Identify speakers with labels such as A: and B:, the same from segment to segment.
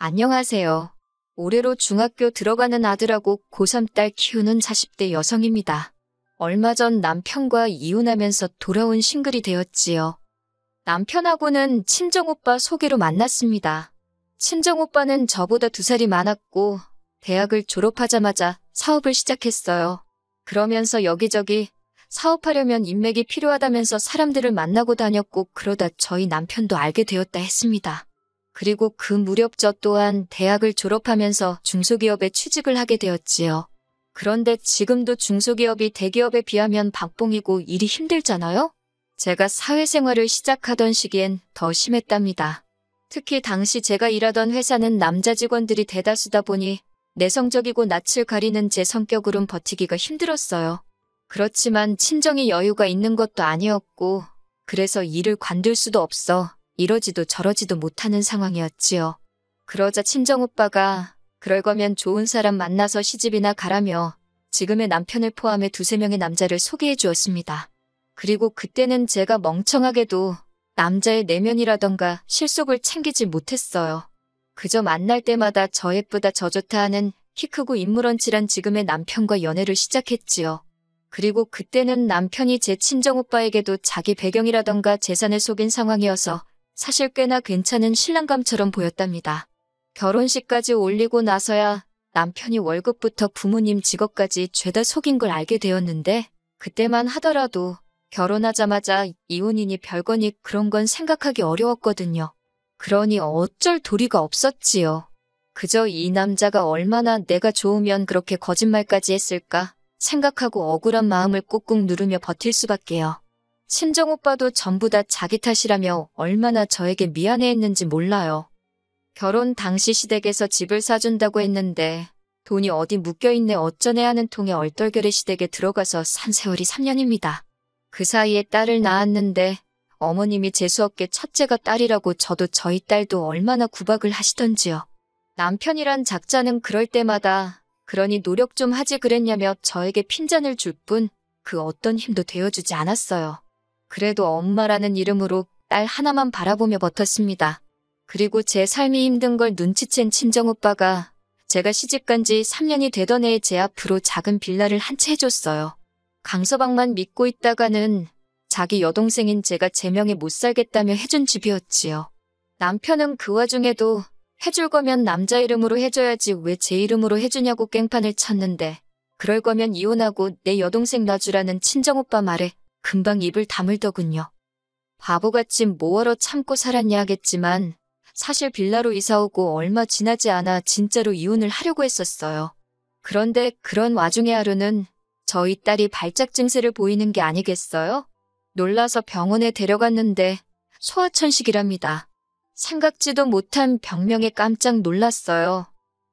A: 안녕하세요. 올해로 중학교 들어가는 아들하고 고3 딸 키우는 40대 여성입니다. 얼마 전 남편과 이혼하면서 돌아온 싱글이 되었지요. 남편하고는 친정오빠 소개로 만났습니다. 친정오빠는 저보다 2살이 많았고 대학을 졸업하자마자 사업을 시작했어요. 그러면서 여기저기 사업하려면 인맥이 필요하다면서 사람들을 만나고 다녔고 그러다 저희 남편도 알게 되었다 했습니다. 그리고 그 무렵 저 또한 대학을 졸업하면서 중소기업에 취직을 하게 되었지요. 그런데 지금도 중소기업이 대기업에 비하면 박봉이고 일이 힘들잖아요? 제가 사회생활을 시작하던 시기엔 더 심했답니다. 특히 당시 제가 일하던 회사는 남자 직원들이 대다수다 보니 내성적이고 낯을 가리는 제 성격으론 버티기가 힘들었어요. 그렇지만 친정이 여유가 있는 것도 아니었고 그래서 일을 관둘 수도 없어 이러지도 저러지도 못하는 상황이었지요. 그러자 친정오빠가 그럴 거면 좋은 사람 만나서 시집이나 가라며 지금의 남편을 포함해 2~3명의 남자를 소개해 주었습니다. 그리고 그때는 제가 멍청하게도 남자의 내면이라던가 실속을 챙기지 못했어요. 그저 만날 때마다 저 예쁘다 저 좋다 하는 키 크고 인물언칠한 지금의 남편과 연애를 시작했지요. 그리고 그때는 남편이 제 친정오빠에게도 자기 배경이라던가 재산을 속인 상황이어서 사실 꽤나 괜찮은 신랑감처럼 보였답니다. 결혼식까지 올리고 나서야 남편이 월급부터 부모님 직업까지 죄다 속인 걸 알게 되었는데 그때만 하더라도 결혼하자마자 이혼이니 별거니 그런 건 생각하기 어려웠거든요. 그러니 어쩔 도리가 없었지요. 그저 이 남자가 얼마나 내가 좋으면 그렇게 거짓말까지 했을까 생각하고 억울한 마음을 꾹꾹 누르며 버틸 수밖에요. 친정오빠도 전부 다 자기 탓이라며 얼마나 저에게 미안해했는지 몰라요. 결혼 당시 시댁에서 집을 사준다고 했는데 돈이 어디 묶여있네 어쩌네 하는 통에 얼떨결에 시댁에 들어가서 산 세월이 3년입니다. 그 사이에 딸을 낳았는데 어머님이 재수없게 첫째가 딸이라고 저도 저희 딸도 얼마나 구박을 하시던지요. 남편이란 작자는 그럴 때마다 그러니 노력 좀 하지 그랬냐며 저에게 핀잔을 줄 뿐 그 어떤 힘도 되어주지 않았어요. 그래도 엄마라는 이름으로 딸 하나만 바라보며 버텼습니다. 그리고 제 삶이 힘든 걸 눈치챈 친정오빠가 제가 시집간 지 3년이 되던 해에 제 앞으로 작은 빌라를 한 채 해줬어요. 강서방만 믿고 있다가는 자기 여동생인 제가 제 명에 못 살겠다며 해준 집이었지요. 남편은 그 와중에도 해줄 거면 남자 이름으로 해줘야지 왜 제 이름으로 해주냐고 깽판을 쳤는데 그럴 거면 이혼하고 내 여동생 놔주라는 친정오빠 말에 금방 입을 다물더군요. 바보같이 뭐하러 참고 살았냐 하겠지만 사실 빌라로 이사오고 얼마 지나지 않아 진짜로 이혼을 하려고 했었어요. 그런데 그런 와중에 하루는 저희 딸이 발작 증세를 보이는 게 아니겠어요? 놀라서 병원에 데려갔는데 소아천식이랍니다. 생각지도 못한 병명에 깜짝 놀랐어요.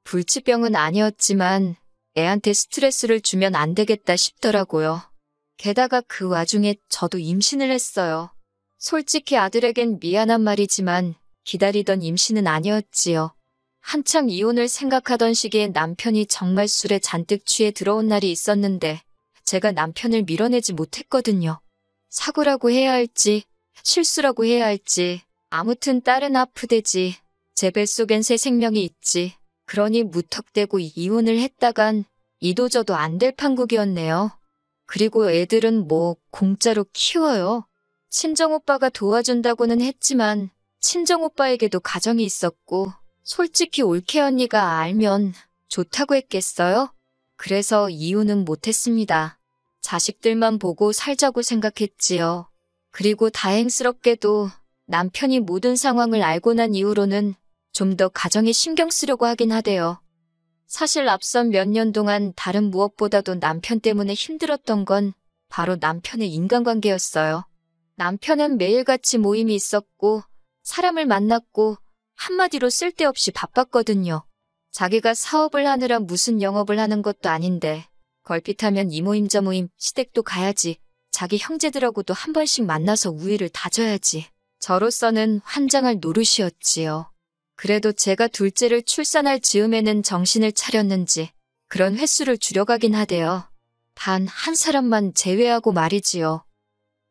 A: 불치병은 아니었지만 애한테 스트레스를 주면 안 되겠다 싶더라고요. 게다가 그 와중에 저도 임신을 했어요. 솔직히 아들에겐 미안한 말이지만 기다리던 임신은 아니었지요. 한창 이혼을 생각하던 시기에 남편이 정말 술에 잔뜩 취해 들어온 날이 있었는데 제가 남편을 밀어내지 못했거든요. 사고라고 해야 할지 실수라고 해야 할지 아무튼 딸은 아프대지 제 뱃속엔 새 생명이 있지. 그러니 무턱대고 이혼을 했다간 이도저도 안 될 판국이었네요. 그리고 애들은 뭐 공짜로 키워요. 친정오빠가 도와준다고는 했지만 친정오빠에게도 가정이 있었고 솔직히 올케 언니가 알면 좋다고 했겠어요? 그래서 이혼은 못했습니다. 자식들만 보고 살자고 생각했지요. 그리고 다행스럽게도 남편이 모든 상황을 알고 난 이후로는 좀 더 가정에 신경 쓰려고 하긴 하대요. 사실 앞선 몇 년 동안 다른 무엇보다도 남편 때문에 힘들었던 건 바로 남편의 인간관계였어요. 남편은 매일같이 모임이 있었고 사람을 만났고 한마디로 쓸데없이 바빴거든요. 자기가 사업을 하느라 무슨 영업을 하는 것도 아닌데 걸핏하면 이 모임 저 모임 시댁도 가야지. 자기 형제들하고도 한 번씩 만나서 우애를 다져야지. 저로서는 환장할 노릇이었지요. 그래도 제가 둘째를 출산할 즈음에는 정신을 차렸는지 그런 횟수를 줄여가긴 하대요. 단 한 사람만 제외하고 말이지요.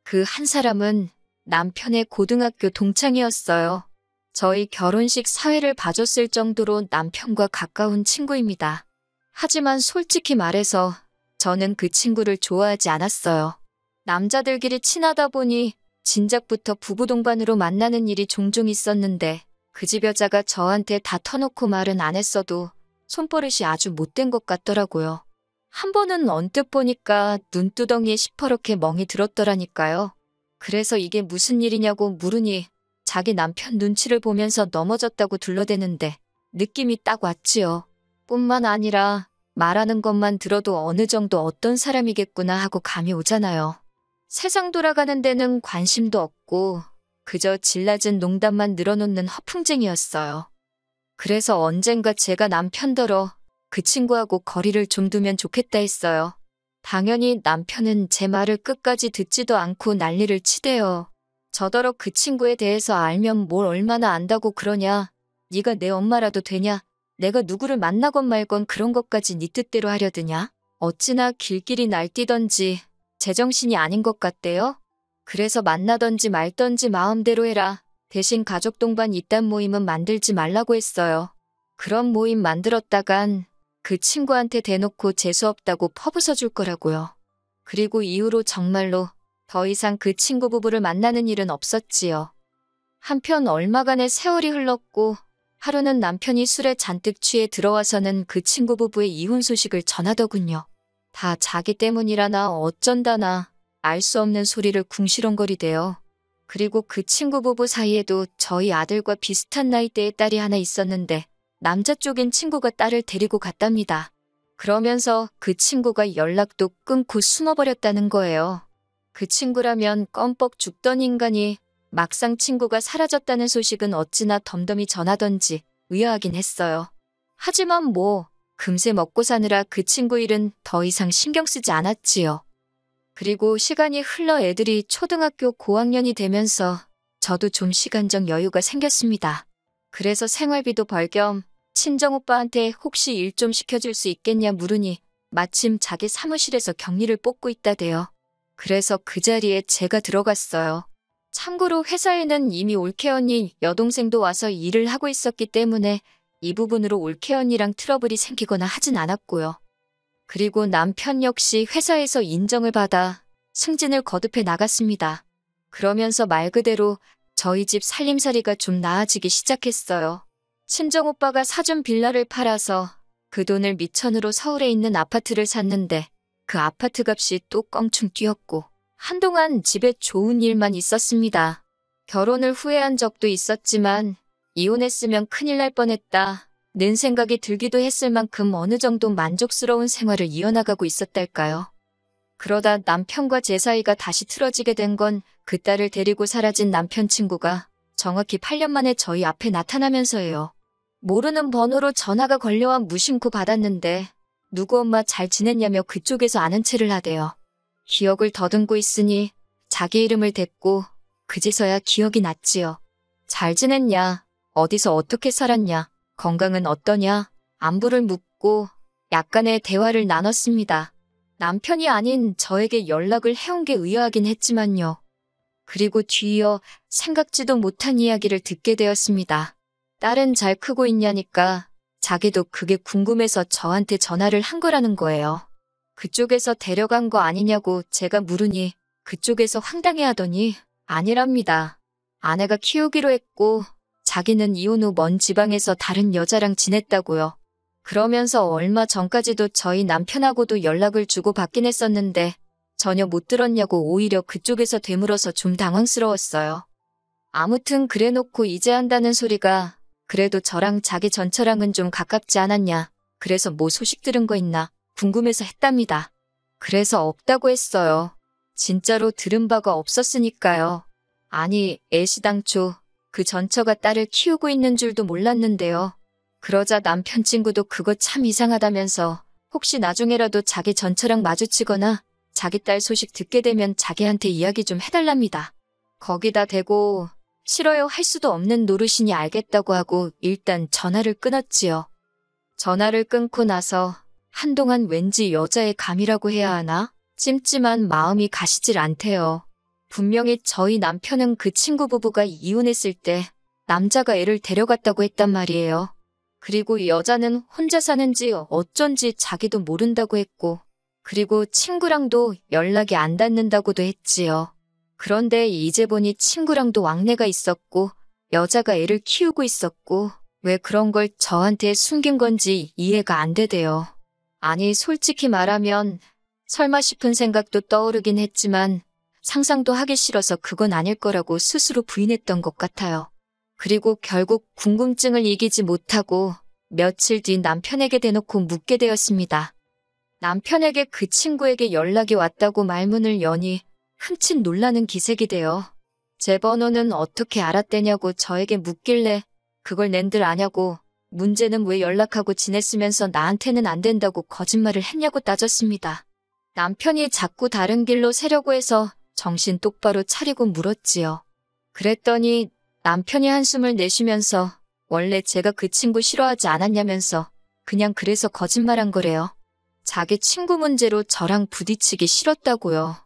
A: 그 한 사람은 남편의 고등학교 동창이었어요. 저희 결혼식 사회를 봐줬을 정도로 남편과 가까운 친구입니다. 하지만 솔직히 말해서 저는 그 친구를 좋아하지 않았어요. 남자들끼리 친하다 보니 진작부터 부부 동반으로 만나는 일이 종종 있었는데 그 집 여자가 저한테 다 터놓고 말은 안 했어도 손버릇이 아주 못된 것 같더라고요. 한 번은 언뜻 보니까 눈두덩이에 시퍼렇게 멍이 들었더라니까요. 그래서 이게 무슨 일이냐고 물으니 자기 남편 눈치를 보면서 넘어졌다고 둘러대는데 느낌이 딱 왔지요. 뿐만 아니라 말하는 것만 들어도 어느 정도 어떤 사람이겠구나 하고 감이 오잖아요. 세상 돌아가는 데는 관심도 없고 그저 질 낮은 농담만 늘어놓는 허풍쟁이였어요. 그래서 언젠가 제가 남편더러 그 친구하고 거리를 좀 두면 좋겠다 했어요. 당연히 남편은 제 말을 끝까지 듣지도 않고 난리를 치대요. 저더러 그 친구에 대해서 알면 뭘 얼마나 안다고 그러냐. 네가 내 엄마라도 되냐. 내가 누구를 만나건 말건 그런 것까지 네 뜻대로 하려 드냐. 어찌나 길길이 날뛰던지 제정신이 아닌 것 같대요. 그래서 만나던지 말던지 마음대로 해라. 대신 가족 동반 이딴 모임은 만들지 말라고 했어요. 그런 모임 만들었다간 그 친구한테 대놓고 재수없다고 퍼부숴 줄 거라고요. 그리고 이후로 정말로 더 이상 그 친구 부부를 만나는 일은 없었지요. 한편 얼마간의 세월이 흘렀고 하루는 남편이 술에 잔뜩 취해 들어와서는 그 친구 부부의 이혼 소식을 전하더군요. 다 자기 때문이라나 어쩐다나 알 수 없는 소리를 궁시렁거리대요. 그리고 그 친구 부부 사이에도 저희 아들과 비슷한 나이대의 딸이 하나 있었는데 남자 쪽인 친구가 딸을 데리고 갔답니다. 그러면서 그 친구가 연락도 끊고 숨어버렸다는 거예요. 그 친구라면 껌뻑 죽던 인간이 막상 친구가 사라졌다는 소식은 어찌나 덤덤히 전하던지 의아하긴 했어요. 하지만 뭐 금세 먹고 사느라 그 친구 일은 더 이상 신경 쓰지 않았지요. 그리고 시간이 흘러 애들이 초등학교 고학년이 되면서 저도 좀 시간적 여유가 생겼습니다. 그래서 생활비도 벌 겸 친정오빠한테 혹시 일 좀 시켜줄 수 있겠냐 물으니 마침 자기 사무실에서 격리를 뽑고 있다대요. 그래서 그 자리에 제가 들어갔어요. 참고로 회사에는 이미 올케 언니 여동생도 와서 일을 하고 있었기 때문에 이 부분으로 올케 언니랑 트러블이 생기거나 하진 않았고요. 그리고 남편 역시 회사에서 인정을 받아 승진을 거듭해 나갔습니다. 그러면서 말 그대로 저희 집 살림살이가 좀 나아지기 시작했어요. 친정오빠가 사준 빌라를 팔아서 그 돈을 미천으로 서울에 있는 아파트를 샀는데 그 아파트 값이 또 껑충 뛰었고 한동안 집에 좋은 일만 있었습니다. 결혼을 후회한 적도 있었지만 이혼했으면 큰일 날 뻔했다. 는 생각이 들기도 했을 만큼 어느 정도 만족스러운 생활을 이어나가고 있었달까요. 그러다 남편과 제 사이가 다시 틀어지게 된 건 그 딸을 데리고 사라진 남편 친구가 정확히 8년 만에 저희 앞에 나타나면서예요. 모르는 번호로 전화가 걸려와 무심코 받았는데 누구 엄마 잘 지냈냐며 그쪽에서 아는 체를 하대요. 기억을 더듬고 있으니 자기 이름을 댔고 그제서야 기억이 났지요. 잘 지냈냐? 어디서 어떻게 살았냐? 건강은 어떠냐? 안부를 묻고 약간의 대화를 나눴습니다. 남편이 아닌 저에게 연락을 해온 게 의아하긴 했지만요. 그리고 뒤이어 생각지도 못한 이야기를 듣게 되었습니다. 딸은 잘 크고 있냐니까 자기도 그게 궁금해서 저한테 전화를 한 거라는 거예요. 그쪽에서 데려간 거 아니냐고 제가 물으니 그쪽에서 황당해하더니 아니랍니다. 아내가 키우기로 했고 자기는 이혼 후 먼 지방에서 다른 여자랑 지냈다고요. 그러면서 얼마 전까지도 저희 남편하고도 연락을 주고받긴 했었는데 전혀 못 들었냐고 오히려 그쪽에서 되물어서 좀 당황스러웠어요. 아무튼 그래놓고 이제 한다는 소리가 그래도 저랑 자기 전처랑은 좀 가깝지 않았냐. 그래서 뭐 소식 들은 거 있나 궁금해서 했답니다. 그래서 없다고 했어요. 진짜로 들은 바가 없었으니까요. 아니 애시당초 그 전처가 딸을 키우고 있는 줄도 몰랐는데요. 그러자 남편 친구도 그거 참 이상하다면서 혹시 나중에라도 자기 전처랑 마주치거나 자기 딸 소식 듣게 되면 자기한테 이야기 좀 해달랍니다. 거기다 대고 싫어요 할 수도 없는 노릇이니 알겠다고 하고 일단 전화를 끊었지요. 전화를 끊고 나서 한동안 왠지 여자의 감이라고 해야 하나? 찜찜한 마음이 가시질 않대요. 분명히 저희 남편은 그 친구 부부가 이혼했을 때 남자가 애를 데려갔다고 했단 말이에요. 그리고 여자는 혼자 사는지 어쩐지 자기도 모른다고 했고, 그리고 친구랑도 연락이 안 닿는다고도 했지요. 그런데 이제 보니 친구랑도 왕래가 있었고, 여자가 애를 키우고 있었고, 왜 그런 걸 저한테 숨긴 건지 이해가 안 되대요. 아니, 솔직히 말하면 설마 싶은 생각도 떠오르긴 했지만 상상도 하기 싫어서 그건 아닐 거라고 스스로 부인했던 것 같아요. 그리고 결국 궁금증을 이기지 못하고 며칠 뒤 남편에게 대놓고 묻게 되었습니다. 남편에게 그 친구에게 연락이 왔다고 말문을 여니 흠칫 놀라는 기색이 되어 제 번호는 어떻게 알았대냐고 저에게 묻길래 그걸 낸들 아냐고, 문제는 왜 연락하고 지냈으면서 나한테는 안 된다고 거짓말을 했냐고 따졌습니다. 남편이 자꾸 다른 길로 새려고 해서 정신 똑바로 차리고 물었지요. 그랬더니 남편이 한숨을 내쉬면서 원래 제가 그 친구 싫어하지 않았냐면서 그냥 그래서 거짓말한 거래요. 자기 친구 문제로 저랑 부딪히기 싫었다고요.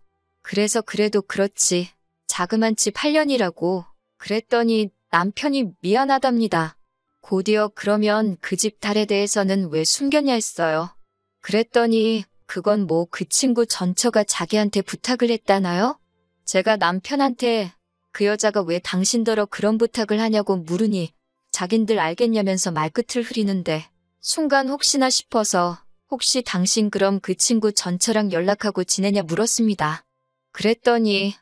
A: 그래서 그래도 그렇지, 자그만 집 8년이라고. 그랬더니 남편이 미안하답니다. 곧이어 그러면 그 집 딸에 대해서는 왜 숨겼냐 했어요. 그랬더니 그건 뭐 그 친구 전처가 자기한테 부탁을 했다나요? 제가 남편한테 그 여자가 왜 당신더러 그런 부탁을 하냐고 물으니 자긴들 알겠냐면서 말끝을 흐리는데 순간 혹시나 싶어서 혹시 당신 그럼 그 친구 전처랑 연락하고 지내냐 물었습니다. 그랬더니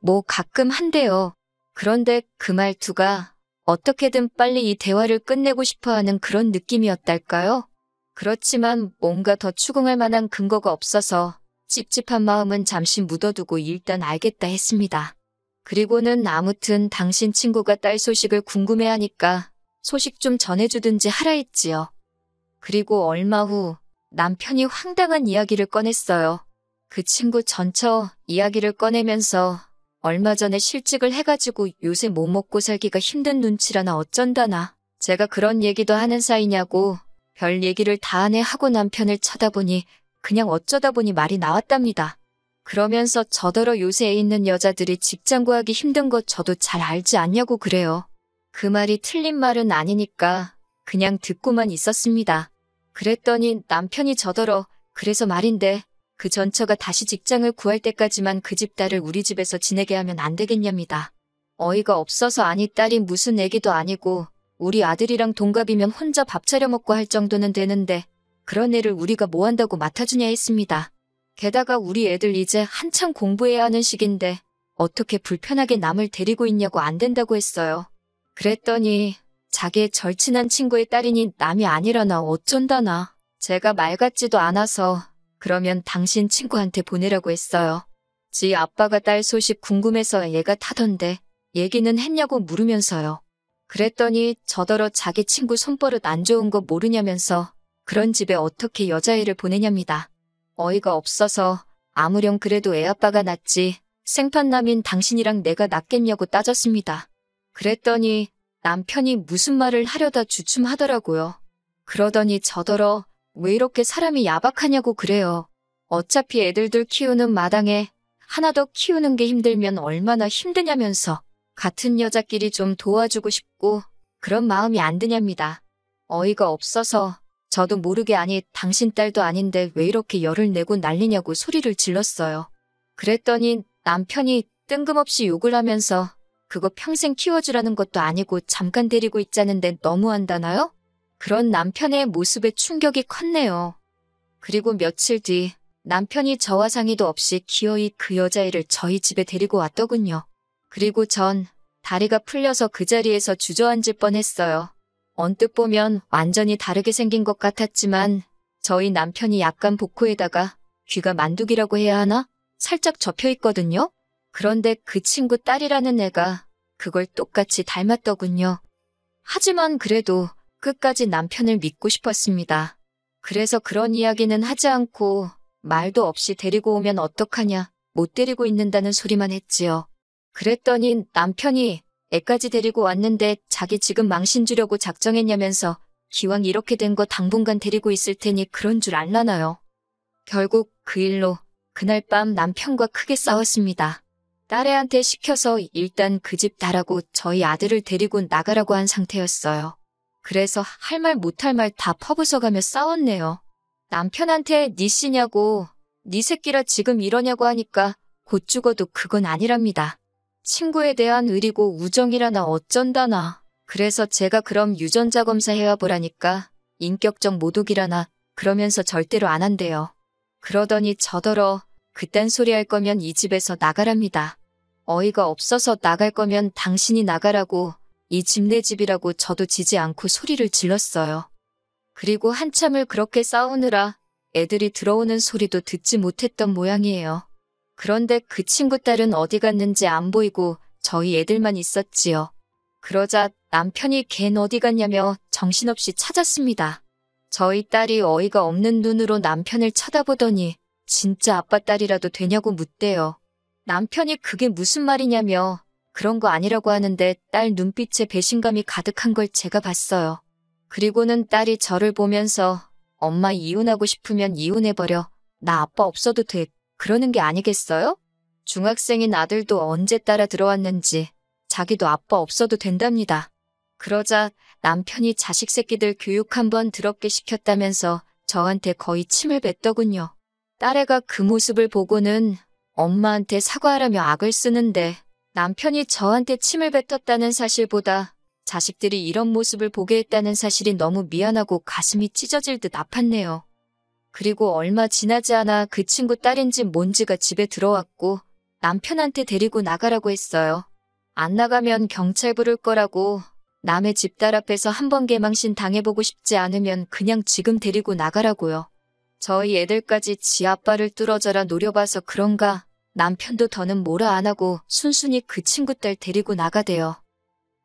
A: 뭐 가끔 한대요. 그런데 그 말투가 어떻게든 빨리 이 대화를 끝내고 싶어하는 그런 느낌이었달까요? 그렇지만 뭔가 더 추궁할 만한 근거가 없어서 찝찝한 마음은 잠시 묻어두고 일단 알겠다 했습니다. 그리고는 아무튼 당신 친구가 딸 소식을 궁금해하니까 소식 좀 전해주든지 하라 했지요. 그리고 얼마 후 남편이 황당한 이야기를 꺼냈어요. 그 친구 전처 이야기를 꺼내면서 얼마 전에 실직을 해가지고 요새 못 먹고 살기가 힘든 눈치라나 어쩐다나 제가 그런 얘기도 하는 사이냐고 별 얘기를 다 하네 하고 남편을 쳐다보니 그냥 어쩌다 보니 말이 나왔답니다. 그러면서 저더러 요새 애 있는 여자들이 직장 구하기 힘든 것 저도 잘 알지 않냐고 그래요. 그 말이 틀린 말은 아니니까 그냥 듣고만 있었습니다. 그랬더니 남편이 저더러 그래서 말인데 그 전처가 다시 직장을 구할 때까지만 그 집 딸을 우리 집에서 지내게 하면 안 되겠냐입니다. 어이가 없어서 아니 딸이 무슨 애기도 아니고 우리 아들이랑 동갑이면 혼자 밥 차려 먹고 할 정도는 되는데 그런 애를 우리가 뭐 한다고 맡아주냐 했습니다. 게다가 우리 애들 이제 한창 공부해야 하는 시기인데 어떻게 불편하게 남을 데리고 있냐고 안 된다고 했어요. 그랬더니 자기의 절친한 친구의 딸이니 남이 아니라나 어쩐다나. 제가 말 같지도 않아서 그러면 당신 친구한테 보내라고 했어요. 지 아빠가 딸 소식 궁금해서 얘가 타던데 얘기는 했냐고 물으면서요. 그랬더니 저더러 자기 친구 손버릇 안 좋은 거 모르냐면서 그런 집에 어떻게 여자애를 보내냐입니다. 어이가 없어서 아무렴 그래도 애아빠가 낫지 생판남인 당신이랑 내가 낫겠냐고 따졌습니다. 그랬더니 남편이 무슨 말을 하려다 주춤하더라고요. 그러더니 저더러 왜 이렇게 사람이 야박하냐고 그래요. 어차피 애들들 키우는 마당에 하나 더 키우는 게 힘들면 얼마나 힘드냐면서 같은 여자끼리 좀 도와주고 싶고 그런 마음이 안 드냐입니다. 어이가 없어서 저도 모르게 아니 당신 딸도 아닌데 왜 이렇게 열을 내고 난리냐고 소리를 질렀어요. 그랬더니 남편이 뜬금없이 욕을 하면서 그거 평생 키워주라는 것도 아니고 잠깐 데리고 있자는데 너무한다나요? 그런 남편의 모습에 충격이 컸네요. 그리고 며칠 뒤 남편이 저와 상의도 없이 기어이 그 여자애를 저희 집에 데리고 왔더군요. 그리고 전 다리가 풀려서 그 자리에서 주저앉을 뻔했어요. 언뜻 보면 완전히 다르게 생긴 것 같았지만 저희 남편이 약간 복코에다가 귀가 만두기라고 해야 하나? 살짝 접혀 있거든요. 그런데 그 친구 딸이라는 애가 그걸 똑같이 닮았더군요. 하지만 그래도 끝까지 남편을 믿고 싶었습니다. 그래서 그런 이야기는 하지 않고 말도 없이 데리고 오면 어떡하냐, 못 데리고 있는다는 소리만 했지요. 그랬더니 남편이 애까지 데리고 왔는데 자기 지금 망신 주려고 작정했냐면서 기왕 이렇게 된 거 당분간 데리고 있을 테니 그런 줄 알라나요. 결국 그 일로 그날 밤 남편과 크게 싸웠습니다. 딸애한테 시켜서 일단 그 집 나라고 저희 아들을 데리고 나가라고 한 상태였어요. 그래서 할 말 못할 말 다 퍼부숴가며 싸웠네요. 남편한테 니 씨냐고, 니 새끼라 지금 이러냐고 하니까 곧 죽어도 그건 아니랍니다. 친구에 대한 의리고 우정이라나 어쩐다나. 그래서 제가 그럼 유전자 검사 해와보라니까 인격적 모독이라나 그러면서 절대로 안 한대요. 그러더니 저더러 그딴 소리 할 거면 이 집에서 나가랍니다. 어이가 없어서 나갈 거면 당신이 나가라고 이 집 내 집이라고 저도 지지 않고 소리를 질렀어요. 그리고 한참을 그렇게 싸우느라 애들이 들어오는 소리도 듣지 못했던 모양이에요. 그런데 그 친구 딸은 어디 갔는지 안 보이고 저희 애들만 있었지요. 그러자 남편이 걘 어디 갔냐며 정신없이 찾았습니다. 저희 딸이 어이가 없는 눈으로 남편을 쳐다보더니 진짜 아빠 딸이라도 되냐고 묻대요. 남편이 그게 무슨 말이냐며 그런 거 아니라고 하는데 딸 눈빛에 배신감이 가득한 걸 제가 봤어요. 그리고는 딸이 저를 보면서 엄마 이혼하고 싶으면 이혼해버려. 나 아빠 없어도 돼. 그러는 게 아니겠어요? 중학생인 아들도 언제 따라 들어왔는지 자기도 아빠 없어도 된답니다. 그러자 남편이 자식 새끼들 교육 한번 더럽게 시켰다면서 저한테 거의 침을 뱉더군요. 딸애가 그 모습을 보고는 엄마한테 사과하라며 악을 쓰는데 남편이 저한테 침을 뱉었다는 사실보다 자식들이 이런 모습을 보게 했다는 사실이 너무 미안하고 가슴이 찢어질 듯 아팠네요. 그리고 얼마 지나지 않아 그 친구 딸인지 뭔지가 집에 들어왔고 남편한테 데리고 나가라고 했어요. 안 나가면 경찰 부를 거라고 남의 집 딸 앞에서 한번 개망신 당해보고 싶지 않으면 그냥 지금 데리고 나가라고요. 저희 애들까지 지 아빠를 뚫어져라 노려봐서 그런가 남편도 더는 뭐라 안 하고 순순히 그 친구 딸 데리고 나가대요.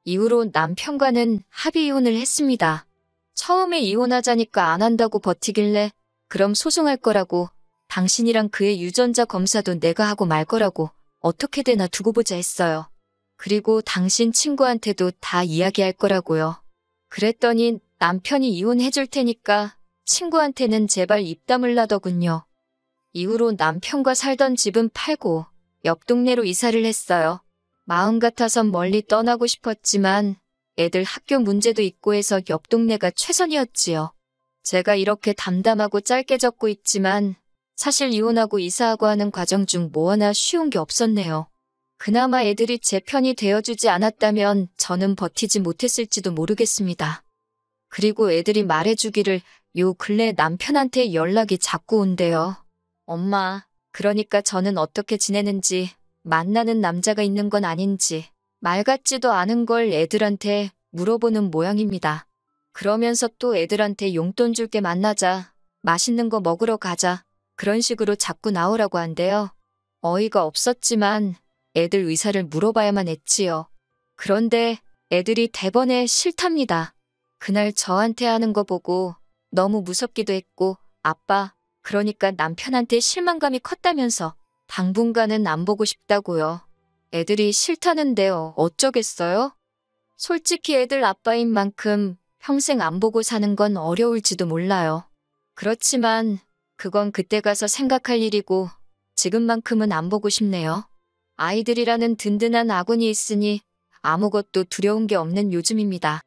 A: 이후로 남편과는 합의 이혼을 했습니다. 처음에 이혼하자니까 안 한다고 버티길래 그럼 소송할 거라고 당신이랑 그의 유전자 검사도 내가 하고 말 거라고 어떻게 되나 두고 보자 했어요. 그리고 당신 친구한테도 다 이야기할 거라고요. 그랬더니 남편이 이혼해줄 테니까 친구한테는 제발 입 다물라더군요. 이후로 남편과 살던 집은 팔고 옆 동네로 이사를 했어요. 마음 같아선 멀리 떠나고 싶었지만 애들 학교 문제도 있고 해서 옆 동네가 최선이었지요. 제가 이렇게 담담하고 짧게 적고 있지만 사실 이혼하고 이사하고 하는 과정 중 뭐 하나 쉬운 게 없었네요. 그나마 애들이 제 편이 되어주지 않았다면 저는 버티지 못했을지도 모르겠습니다. 그리고 애들이 말해주기를 요 근래 남편한테 연락이 자꾸 온대요. 엄마, 그러니까 저는 어떻게 지내는지, 만나는 남자가 있는 건 아닌지, 말 같지도 않은 걸 애들한테 물어보는 모양입니다. 그러면서 또 애들한테 용돈 줄게 만나자, 맛있는 거 먹으러 가자, 그런 식으로 자꾸 나오라고 한대요. 어이가 없었지만 애들 의사를 물어봐야만 했지요. 그런데 애들이 대번에 싫답니다. 그날 저한테 하는 거 보고 너무 무섭기도 했고 아빠, 그러니까 남편한테 실망감이 컸다면서 당분간은 안 보고 싶다고요. 애들이 싫다는데요. 어쩌겠어요? 솔직히 애들 아빠인 만큼 평생 안 보고 사는 건 어려울지도 몰라요. 그렇지만 그건 그때 가서 생각할 일이고 지금만큼은 안 보고 싶네요. 아이들이라는 든든한 아군이 있으니 아무것도 두려운 게 없는 요즘입니다.